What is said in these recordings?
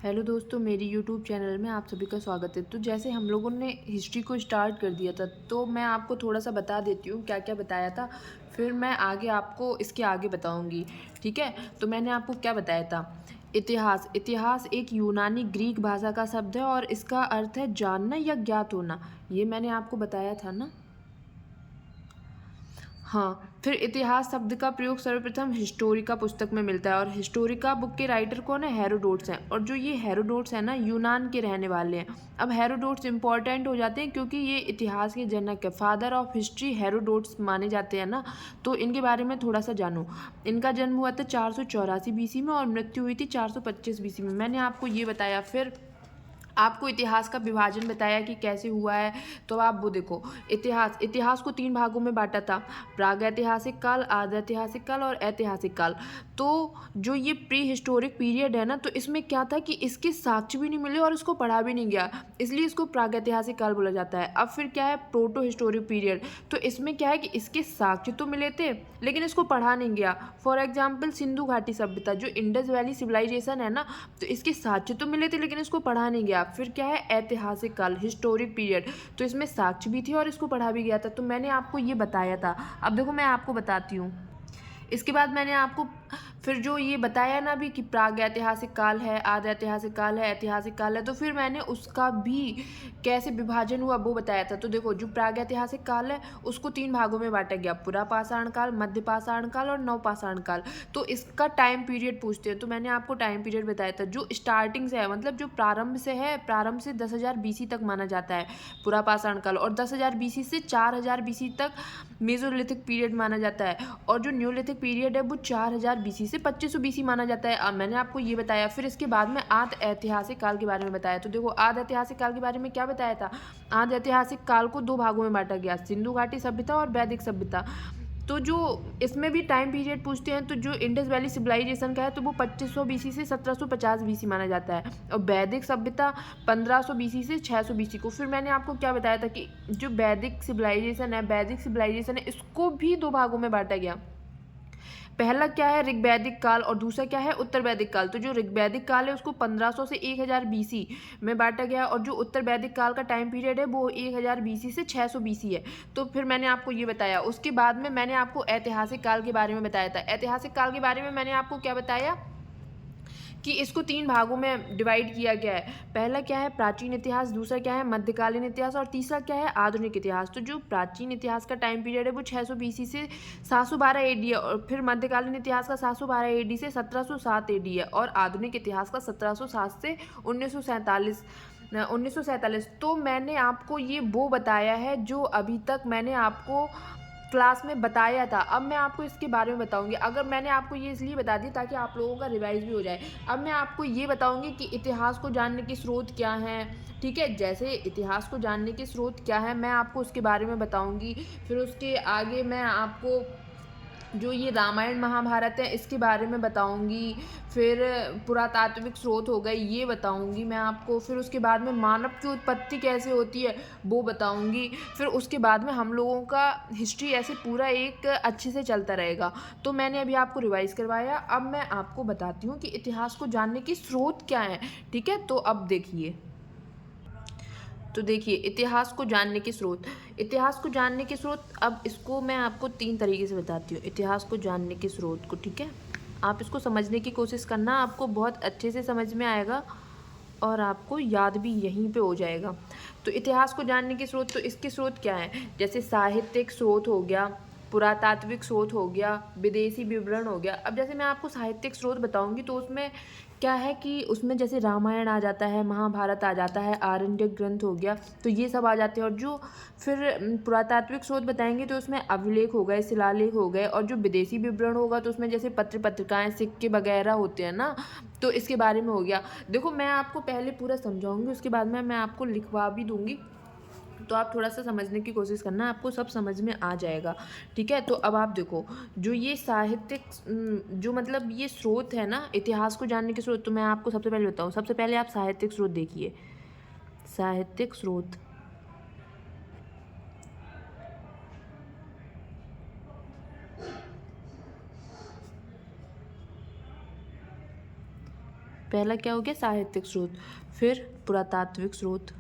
Hello दोस्तों, मेरी YouTube channel में आप सभी का स्वागत है। तो जैसे हम लोगों ने हिस्ट्री को स्टार्ट कर दिया था, तो मैं आपको थोड़ा सा बता देती हूँ क्या क्या बताया था। फिर मैं आगे आपको इसके आगे बताऊँगी। ठीक है, तो मैंने आपको क्या बताया था। इतिहास इतिहास एक यूनानी ग्रीक भाषा का शब्द है और इसका अर्थ है जानना या ज्ञात होना। ये मैंने आपको बताया था ना। हाँ, फिर इतिहास शब्द का प्रयोग सर्वप्रथम हिस्टोरिका पुस्तक में मिलता है और हिस्टोरिका बुक के राइटर कौन है? हेरोडोट्स हैं। और जो ये हेरोडोट्स हैं ना, यूनान के रहने वाले हैं। अब हेरोडोट्स इंपॉर्टेंट हो जाते हैं क्योंकि ये इतिहास के जनक है। फादर ऑफ हिस्ट्री हेरोडोट्स माने जाते हैं ना, तो इनके बारे में थोड़ा सा जानो। इनका जन्म हुआ था 484 बीसी में और मृत्यु हुई थी 425 बीसी में। मैंने आपको ये बताया। फिर आपको इतिहास का विभाजन बताया कि कैसे हुआ है। तो आप वो देखो, इतिहास को 3 भागों में बांटा था। प्रागैतिहासिक काल, आधैतिहासिक काल और ऐतिहासिक काल। तो जो ये प्री हिस्टोरिक पीरियड है ना, तो इसमें क्या था कि इसके साक्ष्य भी नहीं मिले और इसको पढ़ा भी नहीं गया, इसलिए इसको प्रागैतिहासिक काल बोला जाता है। अब फिर क्या है? Proto historic period. तो इसमें क्या है कि इसके साक्ष्य तो मिले थे लेकिन इसको पढ़ा नहीं गया। फॉर एग्जाम्पल सिंधु घाटी सभ्यता, जो इंडस वैली सिविलाइजेशन है ना, तो इसके साक्ष्य तो मिले थे लेकिन इसको पढ़ा नहीं गया। फिर क्या है? ऐतिहासिक काल, हिस्टोरिक पीरियड। तो इसमें साक्ष्य भी थे और इसको पढ़ा भी गया था। तो मैंने आपको ये बताया था। अब देखो, मैं आपको बताती हूँ। इसके बाद मैंने आपको फिर जो ये बताया ना भी कि प्राग ऐतिहासिक काल है, आध ऐतिहासिक काल है, ऐतिहासिक काल है, तो फिर मैंने उसका भी कैसे विभाजन हुआ वो बताया था। तो देखो, जो प्राग ऐतिहासिक काल है उसको 3 भागों में बांटा गया। पुरा पाषाण काल, मध्य पाषाण काल और नव पाषाण काल। तो इसका टाइम पीरियड पूछते हैं, तो मैंने आपको टाइम पीरियड बताया था। जो स्टार्टिंग से है, मतलब जो प्रारंभ से है, प्रारंभ से 10,000 बीसी तक माना जाता है पुरा पाषाण काल, और 10,000 बीसी से 4,000 बीसी तक मेसोलिथिक पीरियड माना जाता है। और जो न्यूलिथिक पीरियड है वो 4,000 बीसी से 2500 बीसी माना जाता है। अब मैंने आपको ये बताया। फिर इसके बाद में आद ऐतिहासिक काल के बारे में बताया। तो देखो, आद ऐतिहासिक काल के बारे में क्या बताया था। आद ऐतिहासिक काल को 2 भागों में बांटा गया, सिंधु घाटी सभ्यता और वैदिक सभ्यता। तो जो इसमें भी टाइम पीरियड पूछते हैं, तो जो इंडस वैली सिविलाइजेशन का है तो वो 2500 बीसी से 1750 बीसी माना जाता है, और वैदिक सभ्यता 1500 बीसी से 600 बीसी को। फिर मैंने आपको क्या बताया था कि जो वैदिक सिविलाइजेशन है, इसको भी 2 भागों में बांटा गया। पहला क्या है? ऋग्वैदिक काल, और दूसरा क्या है? उत्तर वैदिक काल। तो जो ऋग्वैदिक काल है उसको 1500 से 1000 बीसी में बांटा गया, और जो उत्तर वैदिक काल का टाइम पीरियड है वो 1000 बीसी से 600 बीसी है। तो फिर मैंने आपको ये बताया। उसके बाद में मैंने आपको ऐतिहासिक काल के बारे में बताया था। ऐतिहासिक काल के बारे में मैंने आपको क्या बताया कि इसको 3 भागों में डिवाइड किया गया है। पहला क्या है? प्राचीन इतिहास, दूसरा क्या है? मध्यकालीन इतिहास, और तीसरा क्या है? आधुनिक इतिहास। तो जो प्राचीन इतिहास का टाइम पीरियड है वो 600 बीसी से 712 एडी है, और फिर मध्यकालीन इतिहास का 712 एडी से 1707 एडी है, और आधुनिक इतिहास का 1707 से 1947। तो मैंने आपको ये वो बताया है जो अभी तक मैंने आपको क्लास में बताया था। अब मैं आपको इसके बारे में बताऊंगी। अगर मैंने आपको ये इसलिए बता दी ताकि आप लोगों का रिवाइज भी हो जाए। अब मैं आपको ये बताऊंगी कि इतिहास को जानने के स्रोत क्या हैं। ठीक है, जैसे इतिहास को जानने के स्रोत क्या है मैं आपको उसके बारे में बताऊंगी। फिर उसके आगे मैं आपको जो ये रामायण महाभारत है इसके बारे में बताऊंगी। फिर पुरातात्विक स्रोत हो गए ये बताऊंगी मैं आपको। फिर उसके बाद में मानव की उत्पत्ति कैसे होती है वो बताऊंगी। फिर उसके बाद में हम लोगों का हिस्ट्री ऐसे पूरा एक अच्छे से चलता रहेगा। तो मैंने अभी आपको रिवाइज करवाया। अब मैं आपको बताती हूँ कि इतिहास को जानने के स्रोत क्या हैं। ठीक है, तो अब देखिए। तो देखिए, इतिहास को जानने के स्रोत। इतिहास को जानने के स्रोत, अब इसको मैं आपको 3 तरीके से बताती हूँ इतिहास को जानने के स्रोत को। ठीक है, आप इसको समझने की कोशिश करना, आपको बहुत अच्छे से समझ में आएगा और आपको याद भी यहीं पे हो जाएगा। तो इतिहास को जानने के स्रोत, तो इसके स्रोत क्या हैं? जैसे साहित्यिक स्रोत हो गया, पुरातात्विक स्रोत हो गया, विदेशी विवरण हो गया। अब जैसे मैं आपको साहित्यिक स्रोत बताऊंगी तो उसमें क्या है कि उसमें जैसे रामायण आ जाता है, महाभारत आ जाता है, आरण्यक ग्रंथ हो गया, तो ये सब आ जाते हैं। और जो फिर पुरातात्विक स्रोत बताएंगे तो उसमें अभिलेख हो गए, शिलालेख हो गए, और जो विदेशी विवरण होगा तो उसमें जैसे पत्र पत्रिकाएं, सिक्के वगैरह होते हैं ना, तो इसके बारे में हो गया। देखो, मैं आपको पहले पूरा समझाऊंगी, उसके बाद में मैं आपको लिखवा भी दूंगी, तो आप थोड़ा सा समझने की कोशिश करना, आपको सब समझ में आ जाएगा। ठीक है, तो अब आप देखो, जो ये साहित्यिक जो मतलब ये स्रोत है ना इतिहास को जानने के स्रोत, तो मैं आपको सबसे पहले बताऊँ। सबसे पहले आप साहित्यिक स्रोत देखिए। साहित्यिक स्रोत, पहला क्या हो गया साहित्यिक स्रोत, फिर पुरातात्विक स्रोत,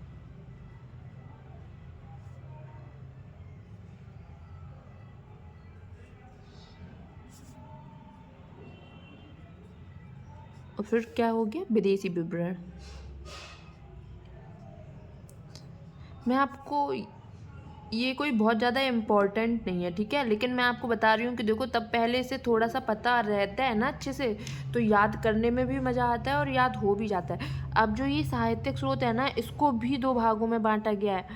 और फिर क्या हो गया विदेशी विवरण। मैं आपको ये कोई बहुत ज़्यादा इम्पोर्टेंट नहीं है, ठीक है, लेकिन मैं आपको बता रही हूँ कि देखो तब पहले से थोड़ा सा पता रहता है ना अच्छे से, तो याद करने में भी मज़ा आता है और याद हो भी जाता है। अब जो ये साहित्यिक स्रोत है ना, इसको भी दो भागों में बांटा गया है।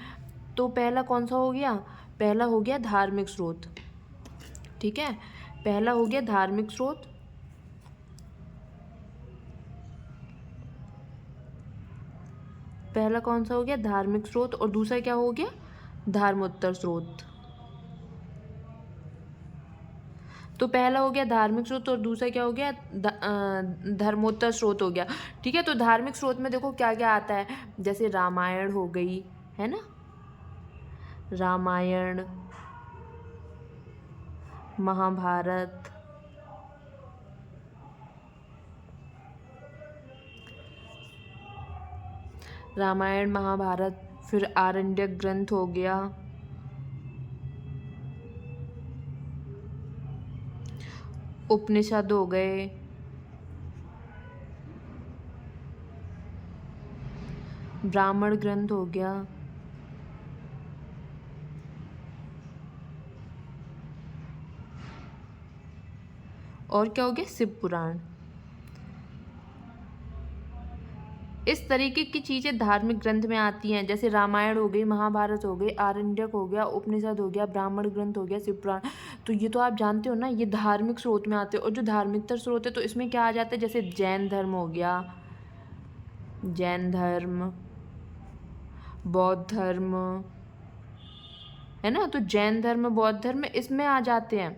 तो पहला कौन सा हो गया, पहला हो गया धार्मिक स्रोत, ठीक है, पहला हो गया धार्मिक स्रोत, पहला कौन सा हो गया धार्मिक स्रोत, और दूसरा क्या हो गया धर्मोत्तर स्रोत। तो पहला हो गया धार्मिक स्रोत और दूसरा क्या हो गया धर्मोत्तर स्रोत हो गया, ठीक है। तो धार्मिक स्रोत में देखो क्या क्या आता है, जैसे रामायण हो गई, है ना, रामायण, महाभारत, रामायण महाभारत, फिर आरण्यक ग्रंथ हो गया, उपनिषद हो गए, ब्राह्मण ग्रंथ हो गया, और क्या हो गया शिव पुराण। इस तरीके की चीज़ें धार्मिक ग्रंथ में आती हैं, जैसे रामायण हो गई, महाभारत हो गई, आरण्यक हो गया, उपनिषद हो गया, ब्राह्मण ग्रंथ हो गया, शिव पुराण। तो ये तो आप जानते हो ना, ये धार्मिक स्रोत में आते हैं। और जो धार्मिकतर स्रोत है तो इसमें क्या आ जाता है, जैसे जैन धर्म हो गया, जैन धर्म, बौद्ध धर्म, है ना, तो जैन धर्म बौद्ध धर्म इसमें आ जाते हैं।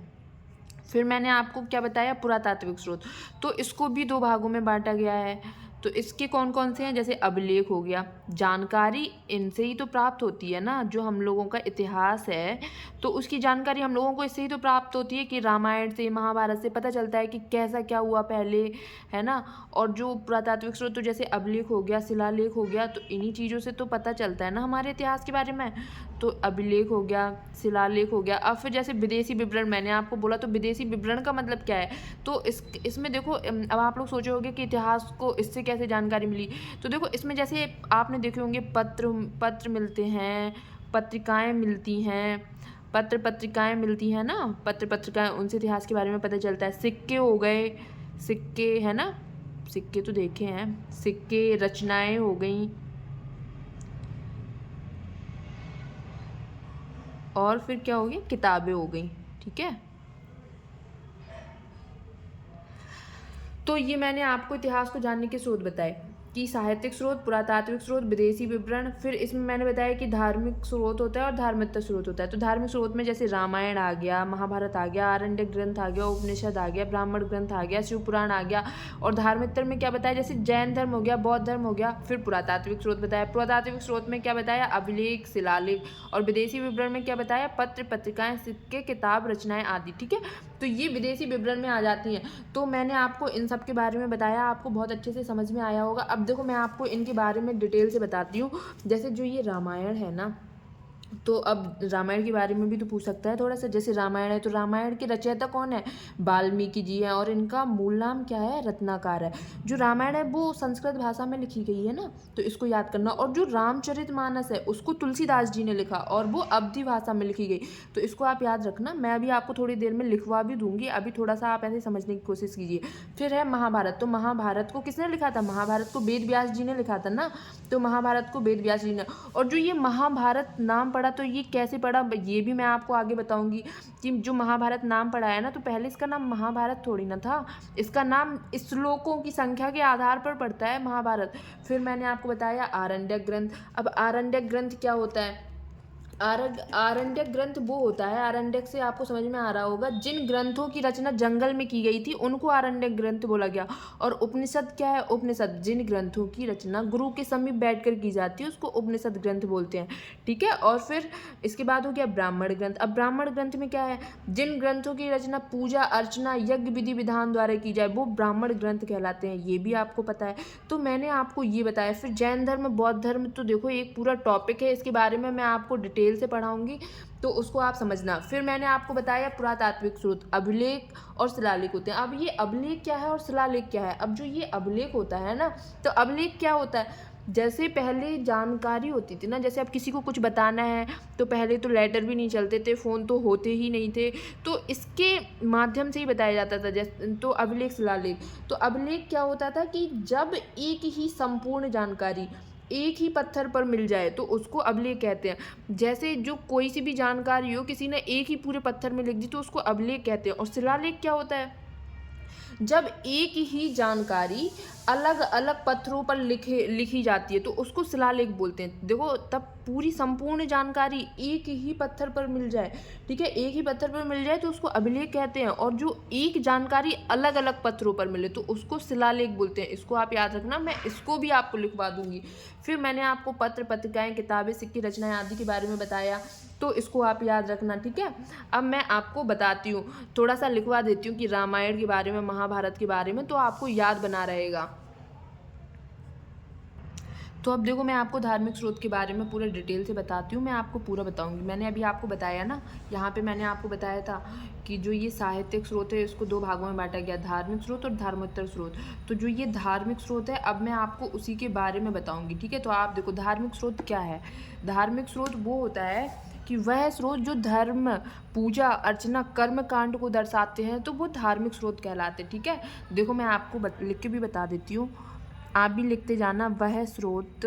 फिर मैंने आपको क्या बताया पुरातात्विक स्रोत, तो इसको भी दो भागों में बांटा गया है। तो इसके कौन कौन से हैं, जैसे अभिलेख हो गया, जानकारी इनसे ही तो प्राप्त होती है ना, जो हम लोगों का इतिहास है तो उसकी जानकारी हम लोगों को इससे ही तो प्राप्त होती है कि रामायण से महाभारत से पता चलता है कि कैसा क्या हुआ पहले, है ना। और जो पुरातात्विक स्रोत तो जैसे अभिलेख हो गया, शिलालेख हो गया, तो इन्हीं चीज़ों से तो पता चलता है ना हमारे इतिहास के बारे में। तो अभिलेख हो गया, शिलालेख हो गया। अब फिर जैसे विदेशी विवरण मैंने आपको बोला, तो विदेशी विवरण का मतलब क्या है, तो इसमें देखो अब आप लोग सोचे होंगे कि इतिहास को इससे कैसे जानकारी मिली। तो देखो इसमें जैसे आपने देखे होंगे पत्र मिलते हैं, पत्रिकाएं मिलती हैं, पत्र पत्रिकाएं मिलती हैं ना, पत्र पत्रिकाएं, उनसे इतिहास के बारे में पता चलता है। सिक्के हो गए, सिक्के, है ना, सिक्के तो देखे हैं, सिक्के, रचनाएं हो गई, और फिर क्या हो गया किताबें हो गई, ठीक है। तो ये मैंने आपको इतिहास को जानने के स्रोत बताए कि साहित्यिक स्रोत, पुरातात्विक स्रोत, विदेशी विवरण। फिर इसमें मैंने बताया कि धार्मिक स्रोत होता है और धार्मिकतर स्रोत होता है। तो धार्मिक स्रोत में जैसे रामायण आ गया, महाभारत आ गया, आरण्यक ग्रंथ आ गया, उपनिषद आ गया, ब्राह्मण ग्रंथ आ गया, शिव पुराण आ गया। और धार्मिकतर में क्या बताया, जैसे जैन धर्म हो गया, बौद्ध धर्म हो गया। फिर पुरातात्विक स्रोत बताया, पुरातात्विक स्रोत में क्या बताया, अभिलेख, शिलालेख। और विदेशी विवरण में क्या बताया, पत्र पत्रिकाएं, सिक्के, किताब, रचनाएं आदि, ठीक है। तो ये विदेशी विवरण में आ जाती हैं। तो मैंने आपको इन सब के बारे में बताया, आपको बहुत अच्छे से समझ में आया होगा। अब देखो मैं आपको इनके बारे में डिटेल से बताती हूँ। जैसे जो ये रामायण है ना, तो अब रामायण के बारे में भी तो पूछ सकता है थोड़ा सा। जैसे रामायण है तो रामायण के रचयिता कौन है, वाल्मीकि जी हैं, और इनका मूल नाम क्या है, रत्नाकर है। जो रामायण है वो संस्कृत भाषा में लिखी गई है ना, तो इसको याद करना। और जो रामचरितमानस है उसको तुलसीदास जी ने लिखा और वो अवधी भाषा में लिखी गई, तो इसको आप याद रखना। मैं अभी आपको थोड़ी देर में लिखवा भी दूंगी, अभी थोड़ा सा आप ऐसे समझने की कोशिश कीजिए। फिर है महाभारत, तो महाभारत को किसने लिखा था, महाभारत को वेद व्यास जी ने लिखा था ना, तो महाभारत को वेद व्यास जी ने। और जो ये महाभारत नाम पड़ा, तो ये कैसे पड़ा ये भी मैं आपको आगे बताऊंगी कि जो महाभारत नाम पड़ा है ना, तो पहले इसका नाम महाभारत थोड़ी ना था, इसका नाम श्लोकों की संख्या के आधार पर पड़ता है महाभारत। फिर मैंने आपको बताया आरण्यक ग्रंथ। अब आरण्यक ग्रंथ क्या होता है, आरण्यक ग्रंथ वो होता है, आरण्यक से आपको समझ में आ रहा होगा, जिन ग्रंथों की रचना जंगल में की गई थी उनको आरण्यक ग्रंथ बोला गया। और उपनिषद क्या है? उपनिषद जिन ग्रंथों की रचना गुरु के समीप बैठकर की जाती है उसको उपनिषद ग्रंथ बोलते हैं। ठीक है, और फिर इसके बाद हो गया ब्राह्मण ग्रंथ। अब ब्राह्मण ग्रंथ में क्या है? जिन ग्रंथों की रचना पूजा अर्चना यज्ञ विधि विधान द्वारा की जाए वो ब्राह्मण ग्रंथ कहलाते हैं, ये भी आपको पता है। तो मैंने आपको ये बताया। फिर जैन धर्म बौद्ध धर्म, तो देखो एक पूरा टॉपिक है, इसके बारे में मैं आपको डिटेल से पढ़ाऊंगी तो उसको आप समझना। फिर मैंने आपको बताया पुरातात्विक स्रोत, अभिलेख और शिलालेख होते हैं। अब ये अभिलेख क्या है और शिलालेख क्या है? अब जो ये अभिलेख होता है ना, तो अभिलेख क्या होता है? जैसे पहले जानकारी होती थी ना, जैसे अब किसी को कुछ बताना है तो पहले तो लेटर भी नहीं चलते थे, फ़ोन तो होते ही नहीं थे, तो इसके माध्यम से ही बताया जाता था। जैसे तो अभिलेख शिलालेख, तो अभिलेख क्या होता था कि जब एक ही संपूर्ण जानकारी एक ही पत्थर पर मिल जाए तो उसको अभिलेख कहते हैं। जैसे जो कोई सी भी जानकारी हो किसी ने एक ही पूरे पत्थर में लिख दी तो उसको अभिलेख कहते हैं। और शिलालेख क्या होता है? जब एक ही जानकारी अलग अलग पत्थरों पर लिखी जाती है तो उसको शिलालेख बोलते हैं। देखो तब पूरी संपूर्ण जानकारी एक ही पत्थर पर मिल जाए, ठीक है, एक ही पत्थर पर मिल जाए तो उसको अभिलेख कहते हैं। और जो एक जानकारी अलग अलग पत्थरों पर मिले तो उसको शिलालेख बोलते हैं। इसको आप याद रखना, मैं इसको भी आपको लिखवा दूंगी। फिर मैंने आपको पत्र पत्रिकाएं किताबें सिक्के रचनाएं आदि के बारे में बताया, तो इसको आप याद रखना। ठीक है, अब मैं आपको बताती हूँ, थोड़ा सा लिखवा देती हूँ कि रामायण के बारे में महाभारत के बारे में, तो आपको याद बना रहेगा। तो अब देखो मैं आपको धार्मिक स्रोत के बारे में पूरा डिटेल से बताती हूँ, मैं आपको पूरा बताऊँगी। मैंने अभी आपको बताया ना, यहाँ पे मैंने आपको बताया था कि जो ये साहित्यिक स्रोत है इसको दो भागों में बांटा गया, धार्मिक स्रोत और धर्मोत्तर स्रोत। तो जो ये धार्मिक स्रोत है अब मैं आपको उसी के बारे में बताऊँगी। ठीक है, तो आप देखो धार्मिक स्रोत क्या है। धार्मिक स्रोत वो होता है कि वह स्रोत जो धर्म पूजा अर्चना कर्म कांड को दर्शाते हैं तो वो धार्मिक स्रोत कहलाते हैं। ठीक है, देखो मैं आपको लिख के भी बता देती हूँ, आप भी लिखते जाना। वह स्रोत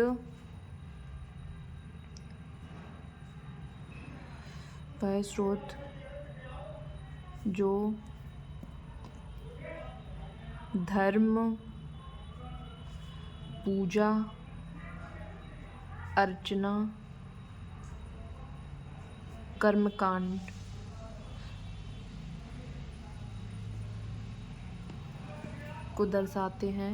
जो धर्म पूजा अर्चना कर्मकांड को दर्शाते हैं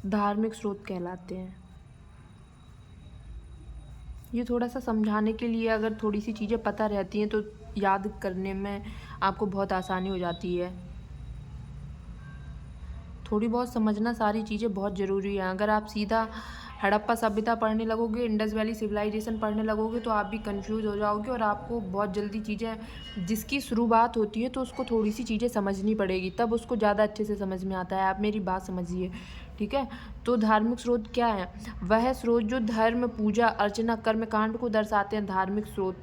धार्मिक स्रोत कहलाते हैं। ये थोड़ा सा समझाने के लिए, अगर थोड़ी सी चीज़ें पता रहती हैं तो याद करने में आपको बहुत आसानी हो जाती है। थोड़ी बहुत समझना सारी चीज़ें बहुत ज़रूरी है। अगर आप सीधा हड़प्पा सभ्यता पढ़ने लगोगे, इंडस वैली सिविलाइजेशन पढ़ने लगोगे तो आप भी कंफ्यूज हो जाओगे और आपको बहुत जल्दी चीज़ें, जिसकी शुरुआत होती है तो उसको थोड़ी सी चीज़ें समझनी पड़ेगी, तब उसको ज़्यादा अच्छे से समझ में आता है। आप मेरी बात समझिए। ठीक है, तो धार्मिक स्रोत क्या है? वह स्रोत जो धर्म पूजा अर्चना कर्मकांड को दर्शाते हैं धार्मिक स्रोत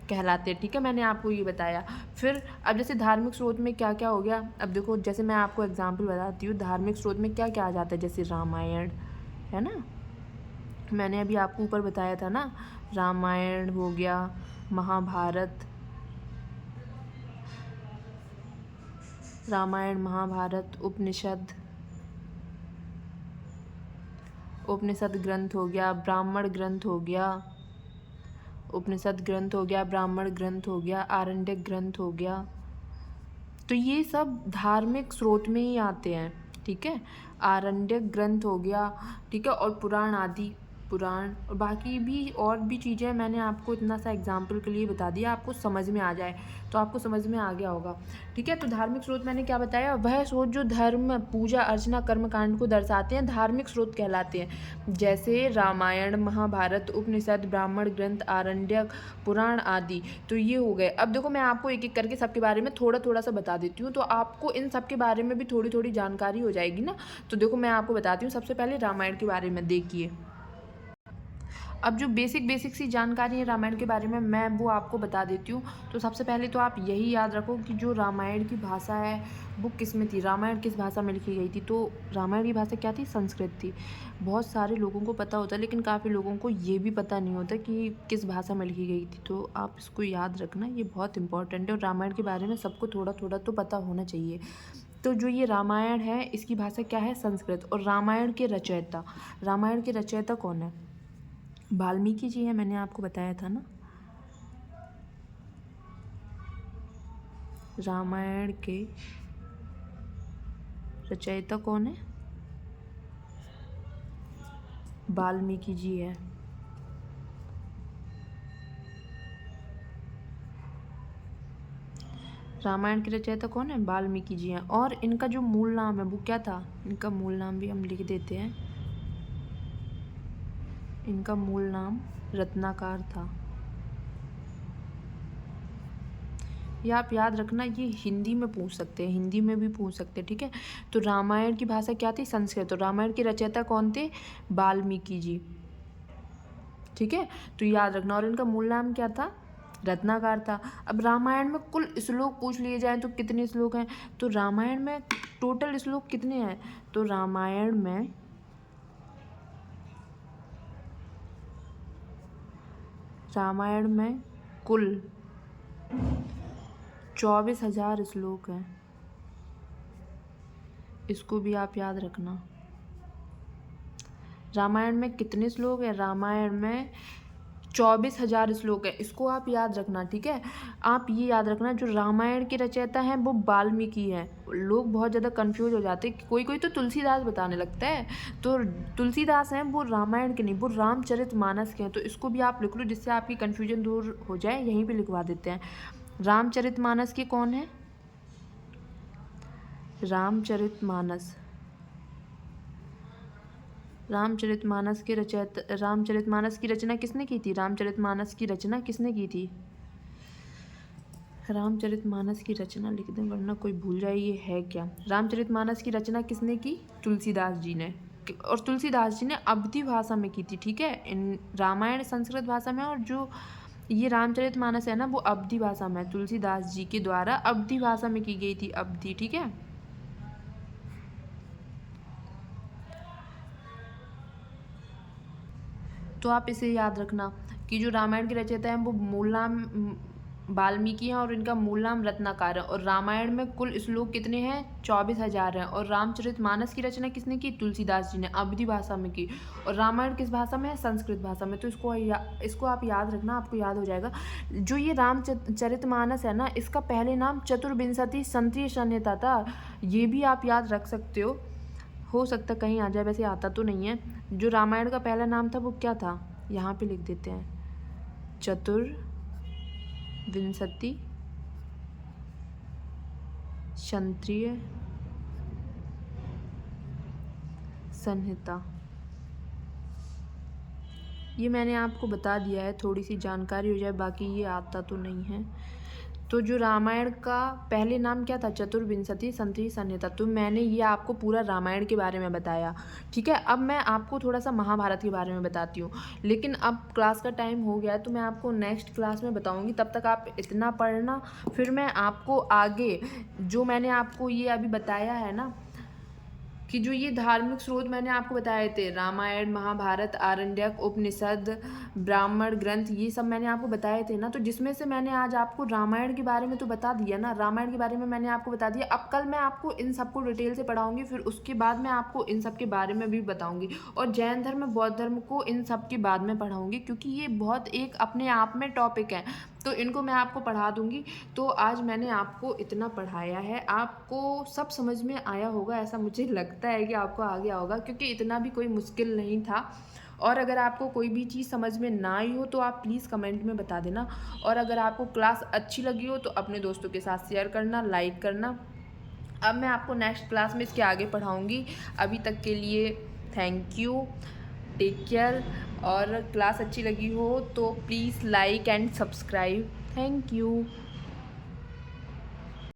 कहलाते हैं। ठीक है, मैंने आपको ये बताया। फिर अब जैसे धार्मिक स्रोत में क्या क्या हो गया, अब देखो जैसे मैं आपको एग्जाम्पल बताती हूँ धार्मिक स्रोत में क्या क्या आ जाता है। जैसे रामायण है ना, मैंने अभी आपको ऊपर बताया था ना, रामायण हो गया, महाभारत, रामायण महाभारत, उपनिषद ग्रंथ हो गया, ब्राह्मण ग्रंथ हो गया, उपनिषद ग्रंथ हो गया, ब्राह्मण ग्रंथ हो गया, आरण्यक ग्रंथ हो गया। तो ये सब धार्मिक स्रोत में ही आते हैं। ठीक है, आरण्यक ग्रंथ हो गया, ठीक है, और पुराण आदि, पुराण और बाकी भी और भी चीज़ें मैंने आपको इतना सा एग्जाम्पल के लिए बता दिया, आपको समझ में आ जाए तो आपको समझ में आ गया होगा। ठीक है, तो धार्मिक स्रोत मैंने क्या बताया, वह स्रोत जो धर्म पूजा अर्चना कर्मकांड को दर्शाते हैं धार्मिक स्रोत कहलाते हैं। जैसे रामायण महाभारत उपनिषद ब्राह्मण ग्रंथ आरण्यक पुराण आदि, तो ये हो गए। अब देखो मैं आपको एक एक करके सबके बारे में थोड़ा थोड़ा सा बता देती हूँ, तो आपको इन सब के बारे में भी थोड़ी थोड़ी जानकारी हो जाएगी ना। तो देखो मैं आपको बताती हूँ, सबसे पहले रामायण के बारे में देखिए। अब जो बेसिक सी जानकारी है रामायण के बारे में मैं वो आपको बता देती हूँ। तो सबसे पहले तो आप यही याद रखो कि जो रामायण की भाषा है वो किस में थी, रामायण किस भाषा में लिखी गई थी। तो रामायण की भाषा क्या थी, संस्कृत थी। बहुत सारे लोगों को पता होता है लेकिन काफ़ी लोगों को ये भी पता नहीं होता कि किस भाषा में लिखी गई थी। तो आप इसको याद रखना, ये बहुत इंपॉर्टेंट है और रामायण के बारे में सबको थोड़ा थोड़ा तो पता होना चाहिए। तो जो ये रामायण है इसकी भाषा क्या है? संस्कृत। और रामायण के रचयिता कौन है? वाल्मीकि जी है, मैंने आपको बताया था ना। रामायण के रचयिता कौन है? वाल्मीकि जी है। रामायण के रचयिता कौन है? वाल्मीकि जी हैं। और इनका जो मूल नाम है वो क्या था? इनका मूल नाम भी हम लिख देते हैं। इनका मूल नाम रत्नाकर था। ये आप याद रखना, ये हिंदी में पूछ सकते हैं, हिंदी में भी पूछ सकते हैं, ठीक है। तो रामायण की भाषा क्या थी? संस्कृत। तो रामायण के रचयिता कौन थे? वाल्मीकि जी, ठीक है। तो याद रखना। और इनका मूल नाम क्या था? रत्नाकर था। अब रामायण में कुल श्लोक पूछ लिए जाएं तो कितने श्लोक हैं? तो रामायण में टोटल श्लोक कितने हैं? तो रामायण में कुल 24,000 श्लोक हैं। इसको भी आप याद रखना। रामायण में कितने श्लोक हैं? रामायण में 24,000 श्लोक है। इसको आप याद रखना, ठीक है। आप ये याद रखना, जो रामायण के रचयिता हैं वो वाल्मीकि हैं। लोग बहुत ज़्यादा कंफ्यूज हो जाते हैं, कोई कोई तो तुलसीदास बताने लगता है। तो तुलसीदास हैं वो रामायण के नहीं, वो रामचरितमानस के हैं। तो इसको भी आप लिख लो जिससे आपकी कन्फ्यूजन दूर हो जाए। यहीं पर लिखवा देते हैं। रामचरितमानस के कौन है? रामचरितमानस की रचना किसने की थी? रामचरितमानस की रचना किसने की थी? रामचरितमानस की रचना लिख दें वरना कोई भूल जाए ये है क्या। रामचरितमानस की रचना किसने की? तुलसीदास जी ने। और तुलसीदास जी ने अवधी भाषा में की थी, ठीक है। इन रामायण संस्कृत भाषा में, और जो ये रामचरितमानस है ना वो अवधी भाषा में, तुलसीदास जी के द्वारा अवधी भाषा में की गई थी, अवधी, ठीक है। तो आप इसे याद रखना कि जो रामायण के रचयिता हैं वो मूल नाम वाल्मीकि हैं और इनका मूल नाम रत्नाकर है। और रामायण में कुल श्लोक कितने हैं? 24,000 हैं। और रामचरितमानस की रचना किसने की? तुलसीदास जी ने, अवधी भाषा में की। और रामायण किस भाषा में है? संस्कृत भाषा में। तो इसको आप याद रखना, आपको याद हो जाएगा। जो ये रामचरितमानस है ना, इसका पहले नाम चतुर्विंशति संत्री संहिता था। ये भी आप याद रख सकते हो सकता कहीं आ जाए, वैसे आता तो नहीं है। जो रामायण का पहला नाम था वो क्या था? यहाँ पे लिख देते हैं, चतुर्विंशति क्षत्रिय संहिता। ये मैंने आपको बता दिया है, थोड़ी सी जानकारी हो जाए, बाकी ये आता तो नहीं है। तो जो रामायण का पहले नाम क्या था? चतुर्विंशति संत्री संहिता। तो मैंने ये आपको पूरा रामायण के बारे में बताया, ठीक है। अब मैं आपको थोड़ा सा महाभारत के बारे में बताती हूँ, लेकिन अब क्लास का टाइम हो गया है तो मैं आपको नेक्स्ट क्लास में बताऊँगी। तब तक आप इतना पढ़ना, फिर मैं आपको आगे जो मैंने आपको ये अभी बताया है ना कि जो ये धार्मिक स्रोत मैंने आपको बताए थे, रामायण, महाभारत, आरण्यक, उपनिषद, ब्राह्मण ग्रंथ, ये सब मैंने आपको बताए थे ना। तो जिसमें से मैंने आज आपको रामायण के बारे में तो बता दिया ना, रामायण के बारे में मैंने आपको बता दिया। अब कल मैं आपको इन सबको डिटेल से पढ़ाऊंगी, फिर उसके बाद मैं आपको इन सब के बारे में भी बताऊंगी। और जैन धर्म, बौद्ध धर्म को इन सब के बाद में पढ़ाऊंगी, क्योंकि ये बहुत एक अपने आप में टॉपिक है, तो इनको मैं आपको पढ़ा दूंगी। तो आज मैंने आपको इतना पढ़ाया है, आपको सब समझ में आया होगा, ऐसा मुझे लगता है कि आपको आ गया होगा, क्योंकि इतना भी कोई मुश्किल नहीं था। और अगर आपको कोई भी चीज़ समझ में ना आई हो तो आप प्लीज़ कमेंट में बता देना। और अगर आपको क्लास अच्छी लगी हो तो अपने दोस्तों के साथ शेयर करना, लाइक करना। अब मैं आपको नेक्स्ट क्लास में इसके आगे पढ़ाऊँगी। अभी तक के लिए थैंक यू, टेक केयर। और क्लास अच्छी लगी हो तो please like and subscribe. Thank you.